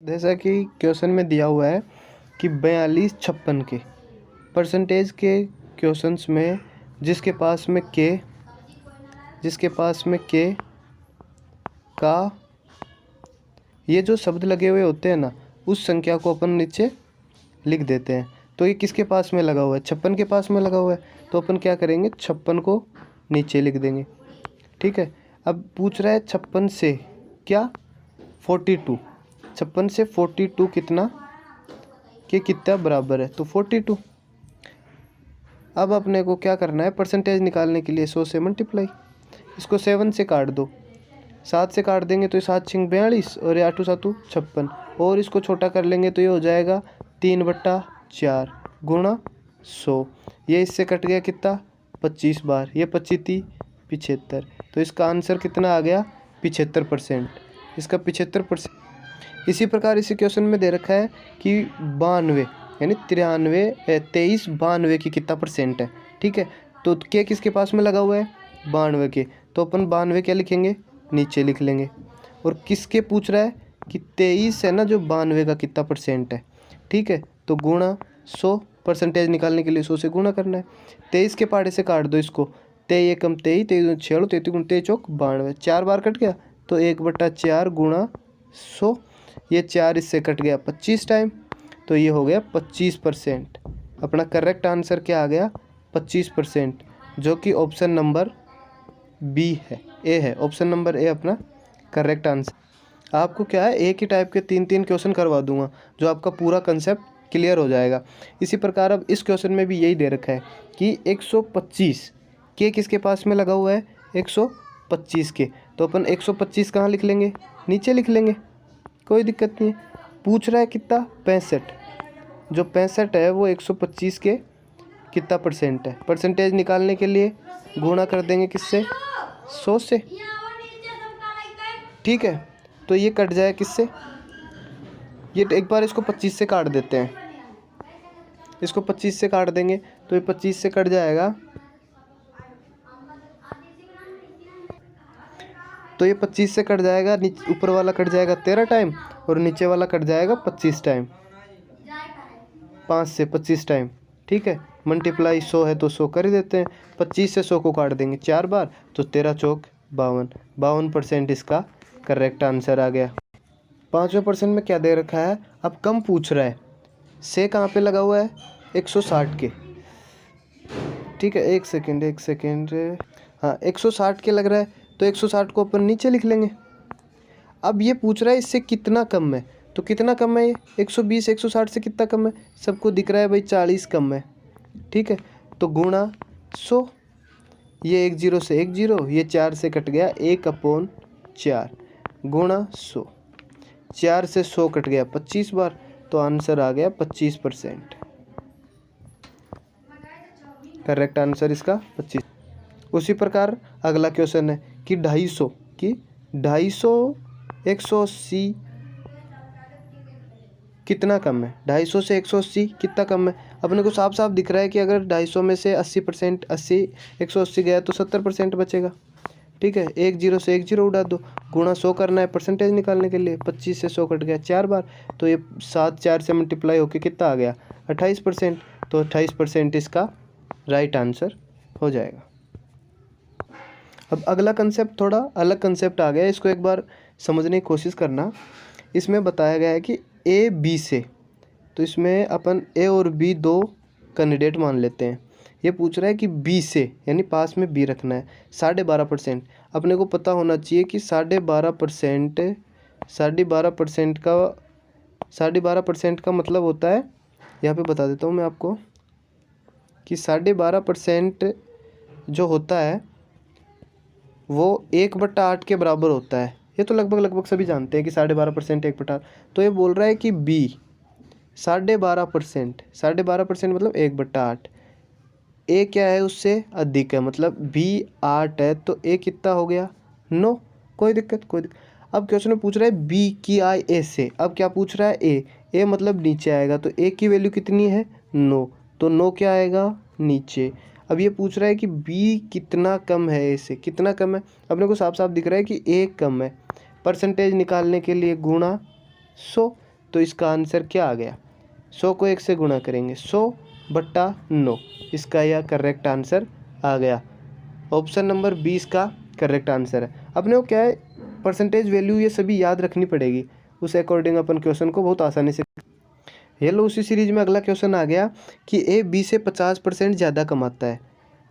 जैसा कि क्वेश्चन में दिया हुआ है कि 42 56 के परसेंटेज के क्वेश्चंस में जिसके पास में के का ये जो शब्द लगे हुए होते हैं ना, उस संख्या को अपन नीचे लिख देते हैं। तो ये किसके पास में लगा हुआ है? 56 के पास में लगा हुआ है, तो अपन क्या करेंगे, 56 को नीचे लिख देंगे। ठीक है। अब पूछ रहा है 56 से क्या 42, 56 से 42 कितना बराबर है, तो 42। अब अपने को क्या करना है, परसेंटेज निकालने के लिए 100 से मल्टीप्लाई, इसको 7 से काट दो, 7 से काट देंगे तो ये 7 छिंग 42 और ये 8 7 56, और इसको छोटा कर लेंगे तो ये हो जाएगा 3/4 गुणा 100। ये इससे कट गया कितना, 25 बार, ये 25 75, तो इसका आंसर कितना आ गया, 75%। इसका 75%। इसी प्रकार इसी क्वेश्चन में दे रखा है कि 92 यानी 23 92 की कितना परसेंट है। ठीक है, तो के किसके पास में लगा हुआ है, 92 के, तो अपन 92 क्या लिखेंगे, नीचे लिख लेंगे। और किसके पूछ रहा है कि 23 है ना, जो 92 का कितना परसेंट है। ठीक है, तो गुणा 100, परसेंटेज निकालने के लिए 100 से गुणा करना है। 23 के पहाड़े से काट दो इसको, 23 एकम 23, 23 6 33 23 चौक 92, 4 बार कट गया तो 1/4 गुणा 100, ये 4 इससे कट गया 25 टाइम, तो ये हो गया 25%। अपना करेक्ट आंसर क्या आ गया, 25%, जो कि ऑप्शन नंबर बी है, ए है, ऑप्शन नंबर ए अपना करेक्ट आंसर। आपको क्या है, एक ही टाइप के 3 क्वेश्चन करवा दूंगा, जो आपका पूरा कंसेप्ट क्लियर हो जाएगा। इसी प्रकार अब इस क्वेश्चन में भी यही दे रखा है कि 125 के किसके पास में लगा हुआ है, 125 के, तो अपन 125 कहाँ लिख लेंगे, नीचे लिख लेंगे, कोई दिक्कत नहीं है। पूछ रहा है कितना, 65, जो 65 है वो 125 के कितना परसेंट है। परसेंटेज निकालने के लिए गुणा कर देंगे किससे, 100 से। ठीक है, तो ये कट जाए किससे, ये एक बार इसको 25 से काट देते हैं, इसको 25 से काट देंगे तो ये 25 से कट जाएगा, तो ये 25 से कट जाएगा, ऊपर वाला कट जाएगा 13 टाइम और नीचे वाला कट जाएगा 25 टाइम, 5 से 25 टाइम। ठीक है, मल्टीप्लाई 100 है तो 100 कर ही देते हैं, 25 से 100 को काट देंगे 4 बार तो 13 चौक 52, 52% इसका करेक्ट आंसर आ गया। 5वें पर्सेंट में क्या दे रखा है, अब कम पूछ रहा है, से कहाँ पे लगा हुआ है, 160 के। ठीक है, एक सेकेंड, हाँ 160 के लग रहा है, तो 160 को अपन नीचे लिख लेंगे। अब ये पूछ रहा है इससे कितना कम है, तो कितना कम है ये, 120 160 से कितना कम है, सबको दिख रहा है भाई 40 कम है। ठीक है, तो गुणा 100, ये 1 0 से 1 0, ये 4 से कट गया 1/4 गुणा 100, 4 से 100 कट गया 25 बार, तो आंसर आ गया 25%। करेक्ट आंसर इसका 25। उसी प्रकार अगला क्वेश्चन है कि 250 180 कितना कम है, 250 से 180 कितना कम है। अपने को साफ साफ दिख रहा है कि अगर 250 में से 80% 180 गया तो 70% बचेगा। ठीक है, 1 0 से 1 0 उड़ा दो, गुणा 100 करना है परसेंटेज निकालने के लिए, 25 से 100 कट गया 4 बार, तो ये 7 4 से मल्टीप्लाई होके कितना आ गया, 28%, तो 28% इसका राइट आंसर हो जाएगा। अब अगला कंसेप्ट थोड़ा अलग कंसेप्ट आ गया, इसको एक बार समझने की कोशिश करना। इसमें बताया गया है कि ए बी से, तो इसमें अपन ए और बी दो कैंडिडेट मान लेते हैं। ये पूछ रहा है कि बी से यानी पास में बी रखना है, 12.5%। अपने को पता होना चाहिए कि 12.5% का मतलब होता है, यहाँ पे बता देता हूँ मैं आपको कि 12.5% जो होता है वो 1/8 के बराबर होता है। ये तो लगभग सभी जानते हैं कि 12.5% 1/8। तो ये बोल रहा है कि बी 12.5% मतलब 1/8, ए क्या है उससे अधिक है, मतलब बी 8 है तो ए कितना हो गया 9, कोई दिक्कत। अब क्वेश्चन में पूछ रहा है बी की आई ए से, अब क्या पूछ रहा है ए मतलब नीचे आएगा, तो ए की वैल्यू कितनी है 9, तो 9 क्या आएगा नीचे। अब ये पूछ रहा है कि बी कितना कम है ए से, कितना कम है, अपने को साफ साफ दिख रहा है कि ए कम है। परसेंटेज निकालने के लिए गुणा 100, तो इसका आंसर क्या आ गया? 100 को 1 से गुणा करेंगे, 100/9, इसका यह करेक्ट आंसर आ गया। ऑप्शन नंबर 20 का करेक्ट आंसर है। अपने को क्या है, परसेंटेज वैल्यू ये सभी याद रखनी पड़ेगी, उस अकॉर्डिंग अपन क्वेश्चन को बहुत आसानी से। ये लो, उसी सीरीज में अगला क्वेश्चन आ गया कि ए बी से 50% ज़्यादा कमाता है।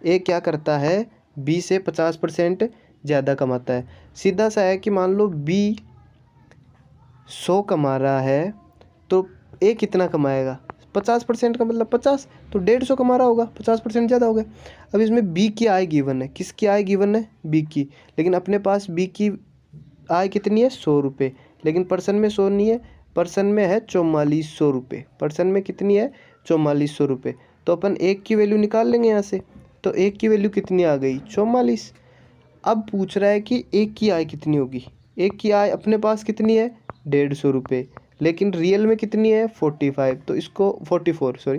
ए क्या करता है? बी से 50% ज़्यादा कमाता है। सीधा सा है कि मान लो बी 100 कमा रहा है तो ए कितना कमाएगा? 50% का मतलब 50, तो 150 कमा रहा होगा, 50% ज़्यादा हो गया। अब इसमें बी की आय गिवन है। किसकी आय गिवन है? बी की। लेकिन अपने पास बी की आय कितनी है? 100 रुपये। लेकिन पर्सन में 100 नहीं है, पर्सन में है 4400 रुपये। पर्सन में कितनी है? 4400 रुपये। तो अपन एक की वैल्यू निकाल लेंगे यहाँ से। तो एक की वैल्यू कितनी आ गई? 44। अब पूछ रहा है कि एक की आय कितनी होगी। एक की आय अपने पास कितनी है? 150 रुपये। लेकिन रियल में कितनी है? 45। तो इसको 44 सॉरी,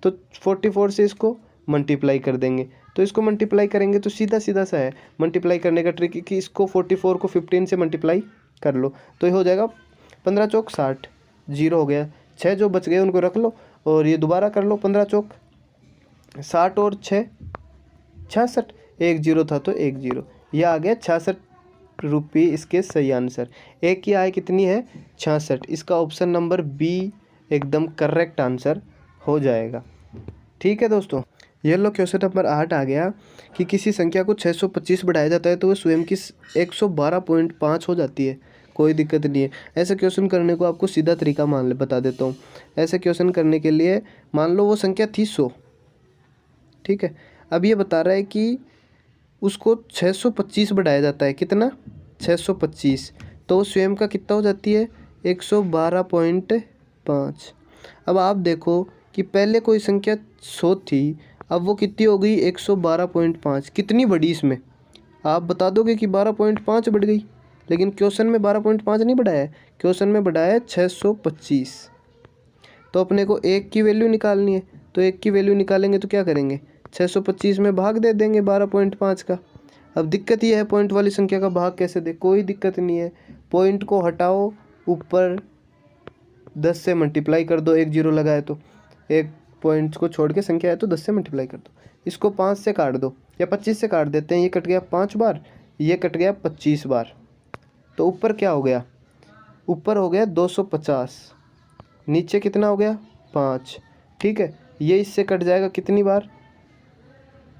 तो 44 से इसको मल्टीप्लाई कर देंगे। तो इसको मल्टीप्लाई करेंगे तो सीधा सीधा सा है मल्टीप्लाई करने का ट्रिक कि इसको 44 को 15 से मल्टीप्लाई कर लो, तो ये हो जाएगा 15 चौक 60, 0 हो गया। 6 जो बच गए उनको रख लो और ये दोबारा कर लो, 15 चौक 60 और 6 66, 1 0 था तो 1 0, यह आ गया 66 रुपये इसके सही आंसर। एक की आय कितनी है? 66। इसका ऑप्शन नंबर बी एकदम करेक्ट आंसर हो जाएगा। ठीक है दोस्तों, ये लो क्वेश्चन नंबर 8 आ गया कि किसी संख्या को 625 बढ़ाया जाता है तो वह स्वयं की 112.5 हो जाती है। कोई दिक्कत नहीं है। ऐसे क्वेश्चन करने को आपको सीधा तरीका बता देता हूँ। ऐसे क्वेश्चन करने के लिए मान लो वो संख्या थी 100, ठीक है। अब ये बता रहा है कि उसको 625 बढ़ाया जाता है। कितना? 625। तो वो स्वयं का कितना हो जाती है? 112.5। अब आप देखो कि पहले कोई संख्या 100 थी, अब वो कितनी हो गई? 112.5। कितनी बढ़ी इसमें? आप बता दोगे कि 12.5 बढ़ गई। लेकिन क्वेश्चन में 12.5 नहीं बढ़ाया है, क्वेश्चन में बढ़ाया है 625। तो अपने को एक की वैल्यू निकालनी है। तो एक की वैल्यू निकालेंगे तो क्या करेंगे? 625 में भाग दे देंगे 12.5 का। अब दिक्कत ये है पॉइंट वाली संख्या का भाग कैसे दे? कोई दिक्कत नहीं है, पॉइंट को हटाओ, ऊपर 10 से मल्टीप्लाई कर दो। 1 0 लगाए तो, एक पॉइंट को छोड़ के संख्या है तो 10 से मल्टीप्लाई कर दो। इसको 5 से काट दो या 25 से काट देते हैं। ये कट गया 5 बार, ये कट गया 25 बार। तो ऊपर क्या हो गया? ऊपर हो गया 250, नीचे कितना हो गया? 5। ठीक है, ये इससे कट जाएगा कितनी बार?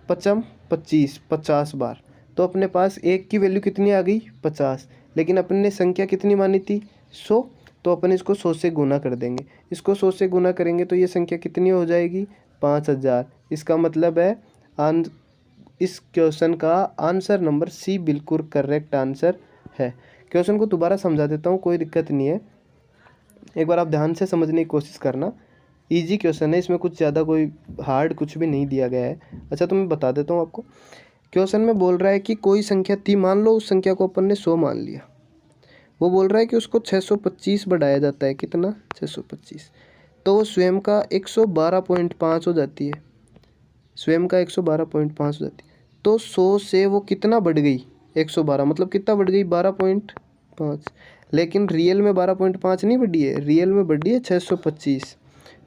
25 50 बार। तो अपने पास एक की वैल्यू कितनी आ गई? 50। लेकिन अपन ने संख्या कितनी मानी थी? 100। तो अपन इसको 100 से गुना कर देंगे। इसको 100 से गुना करेंगे तो ये संख्या कितनी हो जाएगी? 5000। इसका मतलब है इस क्वेश्चन का आंसर नंबर सी बिल्कुल करेक्ट आंसर है। क्वेश्चन को दोबारा समझा देता हूँ, कोई दिक्कत नहीं है, एक बार आप ध्यान से समझने की कोशिश करना। इजी क्वेश्चन है, इसमें कुछ ज़्यादा कोई हार्ड कुछ भी नहीं दिया गया है। अच्छा, तो मैं बता देता हूँ आपको। क्वेश्चन में बोल रहा है कि कोई संख्या थी, मान लो उस संख्या को अपन ने 100 मान लिया। वो बोल रहा है कि उसको 625 बढ़ाया जाता है। कितना? 625। तो वो स्वयं का 112.5 हो जाती है। स्वयं का 112.5 हो जाती है। तो 100 से वो कितना बढ़ गई? 112, मतलब कितना बढ़ गई? 12.5। लेकिन रियल में 12.5 नहीं बढ़ी है, रियल में बढ़ी है 625।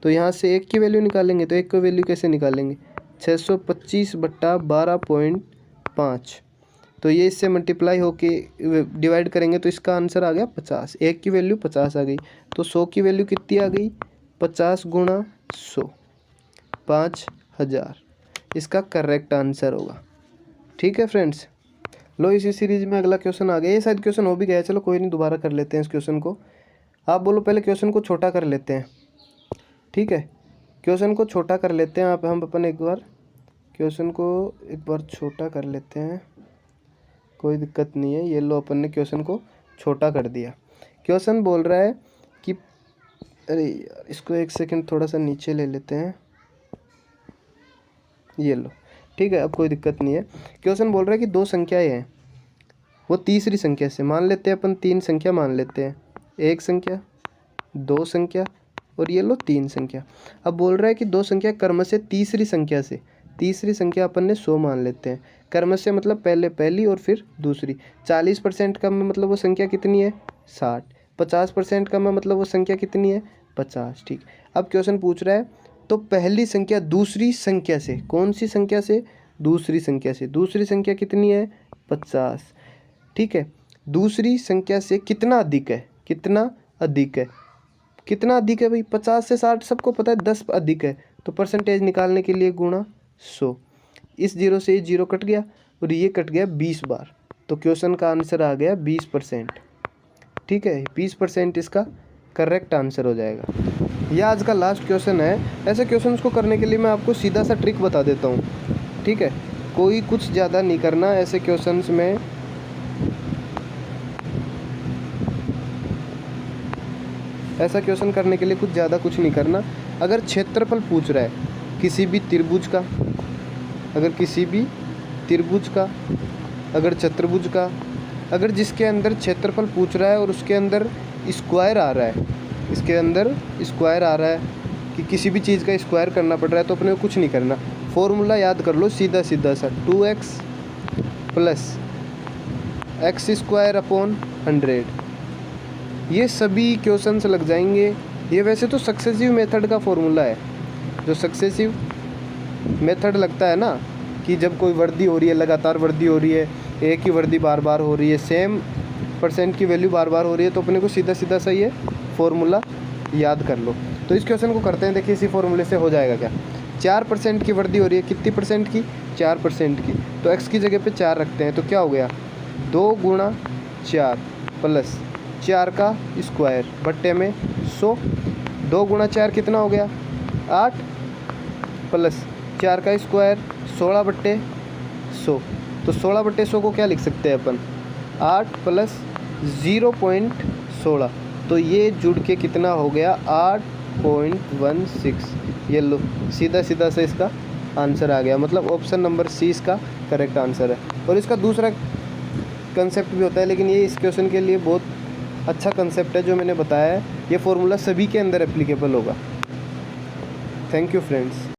तो यहाँ से एक की वैल्यू निकालेंगे तो एक की वैल्यू कैसे निकालेंगे? 625/12.5। तो ये इससे मल्टीप्लाई होके डिवाइड करेंगे तो इसका आंसर आ गया 50। एक की वैल्यू 50 आ गई। तो 100 की वैल्यू कितनी आ गई? 50 गुणा 100, 5000 इसका करेक्ट आंसर होगा। ठीक है फ्रेंड्स, लो इसी सीरीज में अगला क्वेश्चन आ गया। ये शायद क्वेश्चन हो भी गया है, चलो कोई नहीं, दोबारा कर लेते हैं इस क्वेश्चन को। आप बोलो, पहले क्वेश्चन को छोटा कर लेते हैं। ठीक है, क्वेश्चन को छोटा कर लेते हैं। आप हम अपन एक बार क्वेश्चन को एक बार छोटा कर लेते हैं, कोई दिक्कत नहीं है। ये लो, अपन ने क्वेश्चन को छोटा कर दिया। क्वेश्चन बोल रहा है कि, अरे यार, इसको एक सेकंड थोड़ा सा नीचे ले लेते हैं। ये लो, ठीक है, अब कोई दिक्कत नहीं है। क्वेश्चन बोल रहा है कि दो संख्याएं हैं, वो तीसरी संख्या से, मान लेते हैं अपन 3 संख्या मान लेते हैं, 1 संख्या, 2 संख्या और ये लो 3 संख्या। अब बोल रहा है कि दो संख्या क्रम से तीसरी संख्या से, तीसरी संख्या अपन ने 100 मान लेते हैं। क्रम से मतलब पहले पहली और फिर दूसरी। 40% का मतलब वो संख्या कितनी है? 60। 50% कम है मतलब वो संख्या कितनी है, 50। ठीक, अब क्वेश्चन पूछ रहा है तो पहली संख्या दूसरी संख्या से, कौन सी संख्या से, दूसरी संख्या से, दूसरी संख्या कितनी है, 50। ठीक है, दूसरी संख्या से कितना अधिक है, कितना अधिक है, कितना अधिक है भाई, 50 से 60 सबको पता है, 10 अधिक है, तो परसेंटेज निकालने के लिए गुणा 100। इस जीरो से ये जीरो कट गया और ये कट गया 20 बार, तो क्वेश्चन का आंसर आ गया 20%। ठीक है, 20% इसका करेक्ट आंसर हो जाएगा। यह आज का लास्ट क्वेश्चन है। ऐसे क्वेश्चन को करने के लिए मैं आपको सीधा सा ट्रिक बता देता हूँ। ठीक है, कोई कुछ ज़्यादा नहीं करना ऐसे क्वेश्चंस में। ऐसा क्वेश्चन करने के लिए कुछ ज़्यादा कुछ नहीं करना। अगर क्षेत्रफल पूछ रहा है किसी भी त्रिभुज का, अगर किसी भी त्रिभुज का, अगर चतुर्भुज का, अगर जिसके अंदर क्षेत्रफल पूछ रहा है और उसके अंदर स्क्वायर आ रहा है, इसके अंदर स्क्वायर आ रहा है कि किसी भी चीज़ का स्क्वायर करना पड़ रहा है, तो अपने को कुछ नहीं करना। फॉर्मूला याद कर लो सीधा सीधा सा, 2x plus x square upon 100। ये सभी क्वेश्चंस लग जाएंगे। ये वैसे तो सक्सेसिव मेथड का फॉर्मूला है। जो सक्सेसिव मेथड लगता है ना कि जब कोई वृद्धि हो रही है, लगातार वृद्धि हो रही है, एक ही वृद्धि बार बार हो रही है, सेम परसेंट की वैल्यू बार बार हो रही है, तो अपने को सीधा सीधा सा ये फॉर्मूला याद कर लो। तो इस क्वेश्चन को करते हैं, देखिए इसी फॉर्मूले से हो जाएगा क्या। 4% की वृद्धि हो रही है, कितनी परसेंट की, 4% की, तो x की जगह पे 4 रखते हैं, तो क्या हो गया 2 गुणा 4 प्लस 4 का स्क्वायर बट्टे में 100। 2 गुणा 4 कितना हो गया 8 प्लस 4 का स्क्वायर 16 बट्टे 100। तो 16 बट्टे 100 को क्या लिख सकते हैं अपन, 8 प्लस 0.16, तो ये जुड़ के कितना हो गया 8.16। ये लो सीधा सीधा से इसका आंसर आ गया, मतलब ऑप्शन नंबर सी इसका करेक्ट आंसर है। और इसका दूसरा कंसेप्ट भी होता है, लेकिन ये इस क्वेश्चन के लिए बहुत अच्छा कंसेप्ट है जो मैंने बताया है। ये फॉर्मूला सभी के अंदर एप्लीकेबल होगा। Thank you friends.